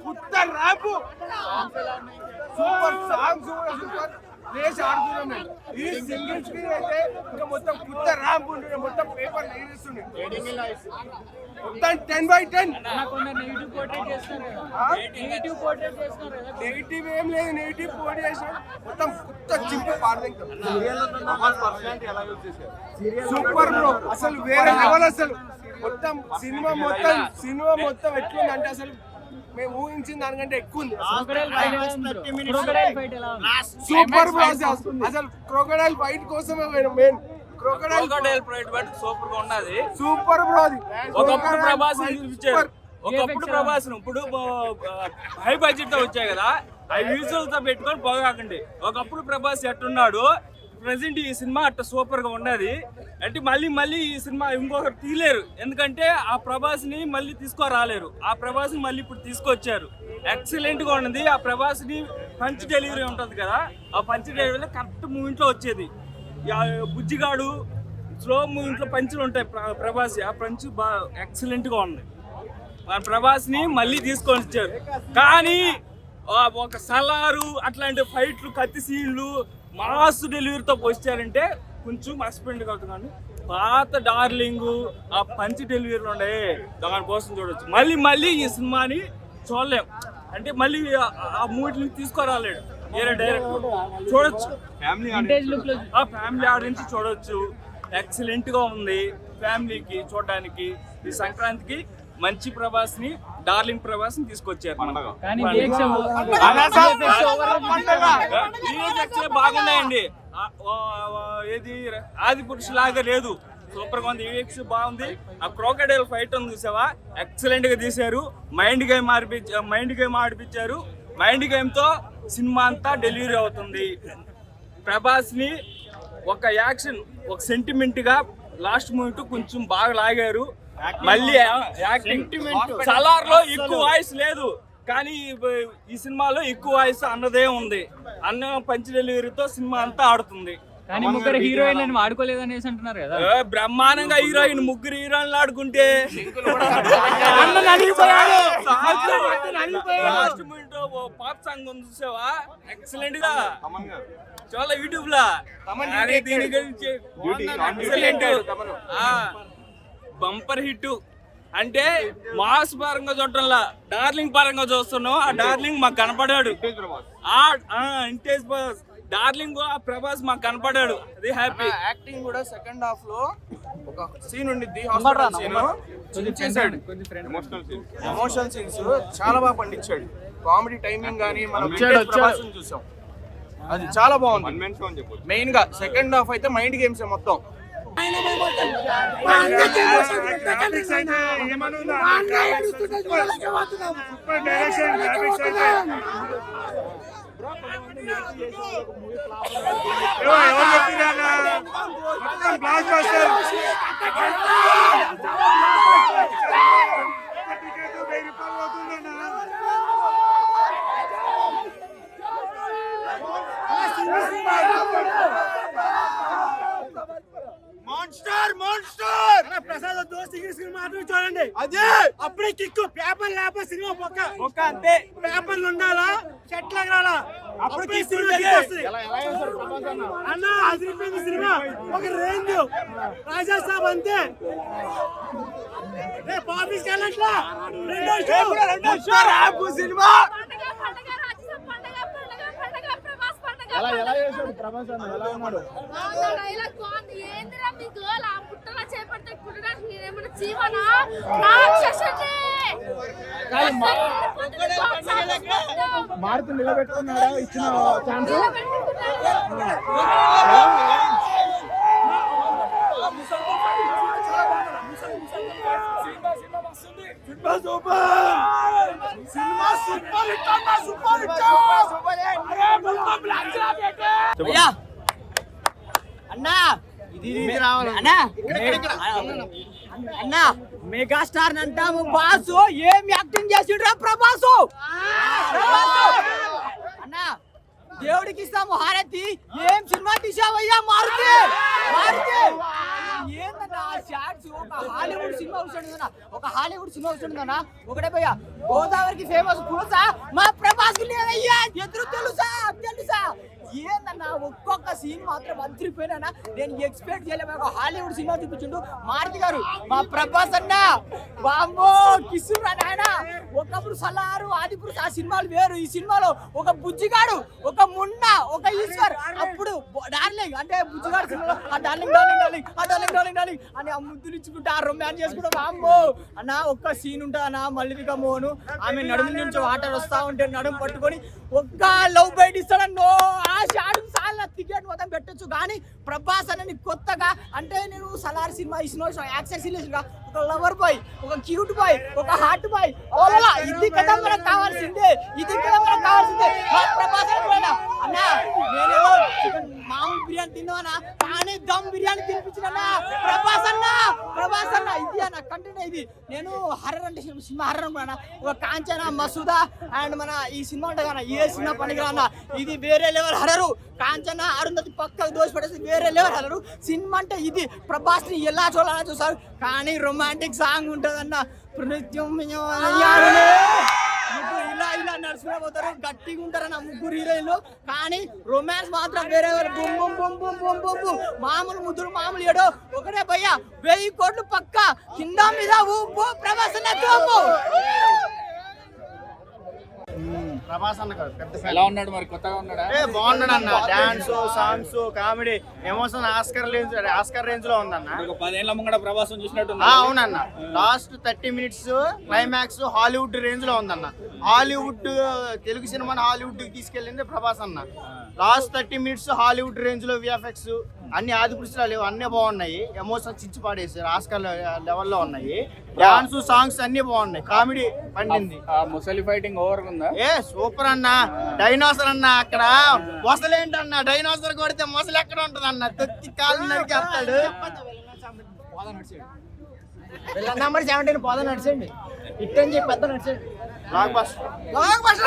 కొత్త rap super songs super place ఆడుతున్నాం. ఈ సింగిల్ స్క్రీన్ అయితే ఇంకా మొత్తం కొత్త ర్యాంప్ ఉంటుంది, మొత్తం పేపర్ నేర్పిస్తుంది. మొత్తం 10/10. నెగిటివ్ ఏం లేదు, నెగిటివ్ పోటీ చేసాం మొత్తం కొత్త చింపు పాడతాం. సూపర్ బ్రో, అసలు వేరే లెవెల్. అసలు మొత్తం సినిమా మొత్తం ఎట్లుందంటే అసలు మేము ఊహించిన దానికంటే ఎక్కువ ఉంది. సూపర్ బ్రో, అసలు క్రొకడైల్ ఫైట్ కోసమే main crocodile fight but super గా ఉన్నది. Super bro. అది ఒకప్పుడు ప్రభాస్ చూపించారు, ఒకప్పుడు ప్రభాస్ ఇప్పుడు హై బడ్జెట్ తో వచ్చాయి కదా, అవి విజువల్ తో పెట్టుకొని పోగాకండి. ఒకప్పుడు ప్రభాస్ ఎట్టున్నాడు, ప్రెసెంట్ ఈ సినిమా అట్ట సూపర్ గా ఉన్నది. అంటే మళ్ళీ ఈ సినిమా ఇంకొకరు తీయలేరు, ఎందుకంటే ఆ ప్రభాస్ ని మళ్ళీ తీసుకురాలేరు. ఆ ప్రభాస్ ని మళ్ళీ ఇప్పుడు తీసుకొచ్చారు, ఎక్సలెంట్ గా ఉన్నది. ఆ ప్రభాస్ ని పంచ్ డెలివరీ ఉంటది కదా, ఆ పంచ్ డెలివరీ కరెక్ట్ మూమెంట్ లో వచ్చేది. బుజ్జిగాడు స్లో మూమెంట్లో పంచులు ఉంటాయి ప్రభాస్, ఆ పంచ్ బాగా ఎక్సలెంట్ గా ఉంది. మన ప్రభాస్ ని మళ్ళీ తీసుకొని వచ్చారు. కానీ ఒక సలారు అట్లాంటి ఫైట్లు, కత్తి సీన్లు, మాస్ డెలివరీతో వచ్చారంటే కొంచెం మర్చిపోయింది అవుతున్నాను. పాత డార్లింగ్ ఆ పంచ్ డెలివరీలు ఉండే దానికోసం చూడొచ్చు. మళ్ళీ ఈ సినిమాని చూడలేం, అంటే మళ్ళీ ఆ మూవీని తీసుకురాలేడు వేరే డైరెక్టర్. చూడొచ్చు, ఫ్యామిలీ ఆడియన్స్ చూడొచ్చు. ఎక్సలెంట్ గా ఉంది ఫ్యామిలీకి చూడడానికి. ఈ సంక్రాంతికి మంచి ప్రభాస్ ని, డార్లింగ్ ప్రభాస్ ని తీసుకొచ్చారు. బాగున్నాయండి, ఏది ఆది పురుషు లాగా లేదు, సూపర్ గా ఉంది. ఈవెక్స్ బాగుంది. ఆ క్రోకడైల్ ఫైట్ ఉంది చూసావా, ఎక్సలెంట్ గా తీశారు. మైండ్ గేమ్ ఆడిపించారు. మైండ్ గేమ్ తో సినిమా అంతా డెలివరీ అవుతుంది. ప్రభాస్ ని ఒక యాక్షన్, ఒక సెంటిమెంట్ గా లాస్ట్ మూమెంట్ కొంచెం బాగా లాగారు. మళ్ళీ యాక్టింగ్ సలార్ లో ఎక్కువ వాయిస్ లేదు, కానీ ఈ సినిమాలో ఎక్కువ వాయిస్ అన్నదే ఉంది. అన్న పంచ్ డెలివరీతో సినిమా అంతా ఆడుతుంది. కానీ ముగ్గురు హీరోయిన్లను ఆడుకోలేదు అనేసి అంటున్నారు కదా. బ్రహ్మాండంగా ముగ్గురు హీరోయిన్లు ఆడుకుంటే లాస్ట్ మూమెంట్ పాప్ సాంగ్ ఉంది చూసావా, ఎక్సలెంట్ గా చాలా యూట్యూబ్ లా దీని గురించి బంపర్ హిట్. అంటే మాస్ పరంగా చూడటంలా డార్లింగ్ పరంగా చూస్తున్నాం. ఆ డార్లింగ్ మాకు కనపడాడు, డార్లింగ్ ఆ ప్రభాస్ మాకు కనపడాడు. అది హ్యాపీ. యాక్టింగ్ కూడా సెకండ్ హాఫ్ లో ఒక సీన్ ఉండిద్ది, హాస్పిటల్ సీన్ చేశాడు. ఎమోషనల్ సీన్స్ చాలా బాగా పండించాడు. కామెడీ టైమింగ్ గానీ మనం చూసాం, అది చాలా బాగుంది. మెయిన్ గా సెకండ్ హాఫ్ అయితే మైండ్ గేమ్స్ మొత్తం. ప్రసాద్ చూడండి, అదే అప్పుడే కిక్కు. పేపర్ లేకపోతే సినిమా ఒక్క అంతే. పేపర్లు ఉండాలా, చెట్ల రాలా, అప్పుడు అన్న అదిరిపోయింది సినిమా. ఒక రేంజ్ రాజా సాబ్ అంతే. రేపు ఆఫీస్కి వెళ్ళట్లా సినిమా ఎలా చేశాడు ప్రభాస్ అన్న? ఎలా ఉన్నాడు? మార్పు నిలబెట్టుకున్నాడా ఇచ్చిన ఛాన్స్? అన్నా అన్నా మెగాస్టార్ అంటాము బాసు. ఏం యాక్టింగ్ చేసిండ్రా ప్రభాసు. అన్నా దేవుడికి ఇస్తాము హారతి. ఏం సినిమా తీసావయ్యా మారుతి. ఏంటన్నా షార్ట్స్ ఒక హాలీవుడ్ సినిమా వస్తుందన్నా, ఒక హాలీవుడ్ సినిమా వస్తుందన్నా. ఒకటే భయ్యా, గోదావరికి ఫేమస్ పులుసా మా ప్రభాస్ కి లేదయ్యా, ఎదురు తెలుసా తెలుసా ఏందన్నా. ఒక్కొక్క సీన్ మాత్రం అదిరిపోయినా. నేను ఎక్స్పెక్ట్ చేయలేము. ఒక హాలీవుడ్ సినిమా చూపించుండు మారుతి గారు, మా ప్రభాస్ అన్న వామ్మో కిసురా నాయన. ఒకప్పుడు సలారు ఆదిపురుష్ ఆ సినిమాలు వేరు. ఈ సినిమాలో ఒక బుజ్జిగాడు, ఒక మున్న, ఒక ఈశ్వర్, అప్పుడు డార్లింగ్ అంటే బుజ్జిగాడు సినిమాలో ఆ డార్లింగ్ డార్లింగ్ డార్లింగ్ ఆ డార్లింగ్ డార్లింగ్ డార్లింగ్ అని ఆ ముద్దులు ఇచ్చుకుంటా ఆ రొమాన్స్ చేసుకుంటా వామ్మో అన్న. ఒక్క సీన్ ఉంటుంది అన్న, మల్లిక మోహన్ ఆమె నడుము నుంచి వాటర్ వస్తా ఉంటే నడుము పట్టుకొని ఒక్క లవ్ బైట్ ఇస్తాడన్నో. ఆ షాట్ సార్లు టికెట్ మొత్తం పెట్టొచ్చు. కానీ ప్రభాస్ అని కొత్తగా అంటే నేను సలార్ సినిమా ఇసిన యాక్షన్ సీరియస్ గా ఒక లవర్ బాయ్, ఒక క్యూట్ బాయ్, ఒక హార్ట్ బాయ్, ఇది కదా మనకు కావాల్సిందే, ఇది కదా మనకు కావాల్సిందే. ప్రభాస్ అన్న నేనేమో మామూలు బిర్యానీ తిన్నానా, కానీ దమ్ బిర్యానీ తినిపించిన ప్రభాస్ అన్న. ప్రభాస్ అన్న ఇది అన్న కంటెంట్ ఇది. నేను హర్రర్ అంటే సినిమా హర్రర్ అనుకున్నా. ఒక కాంచన, మసూదా అండ్ మన ఈ సినిమా ఉంటుంది కదా, ఏ సినిమా పనికిరా అన్న. ఇది వేరే లెవెల్ హర్రరు. కాంచన, అరుంధతి పక్కకు దోషి పడేసి వేరే లెవెల్ హర్రరు. సినిమా అంటే ఇది. ప్రభాస్ ని ఎలా చూడాలని చూసారు, కానీ రొమాంటిక్ సాంగ్ ఉంటుంది అన్న. ఇలా ఇలా నడుచుకునే పోతారు, గట్టిగా ఉంటారు నా ముగ్గురు హీరోయిన్లు. కానీ రొమాన్స్ మాత్రం వేరే బొమ్ బొమ్ బొమ్ బొమ్ బొమ్ బొమ్ మామూలు ముద్దురు మామూలు ఏడో ఒకటే భయ్యా 1000 కోట్లు పక్క కింద మీద ఊపు ప్రభాస్ ప్రభాస్ అన్న కాదు పెద్ద ఎలా ఉన్నాడు మరి, కొత్తగా ఉన్నాడా? బాగున్నాడు అన్న. Dance, songs, comedy, emotion Oscar range లో ఉందన్న. ఒక 10 ఏళ్ల ముంగడ ప్రభాసం చూసినట్టు. అవునన్న. Last 30 minutes climax Hollywood range లో ఉందన్న. హాలీవుడ్ తెలుగు సినిమాని హాలీవుడ్ కి తీసుకెళ్ళింది ప్రభాస్ అన్న. లాస్ట్ 30 minutes హాలీవుడ్ రేంజ్ లో విఎఫ్ఎక్స్ అన్ని ఆదిపురుషులు లేవు, అన్నీ బాగున్నాయి. ఎమోషన్ చిచ్చి పాడేసారు, ఆస్కర్ లెవెల్లో ఉన్నాయి. డాన్స్, సాంగ్స్ అన్ని బాగున్నాయి. కామెడీ పండింది. ముసలి ఫైటింగ్ ఓవర్ ఉందా? సూపర్ అన్న. డైనోసర్ అన్న, అక్కడ మొసలేంటన్న, డైనోసర్ కొడితే మొసలు ఎక్కడ ఉంటది అన్న, తొత్తి కాలు నరికేస్తాడు. నెంబర్ 17 పోదా నడిచండి ఇట్టని చెప్పి పెద్ద నడిచండి. Block buster.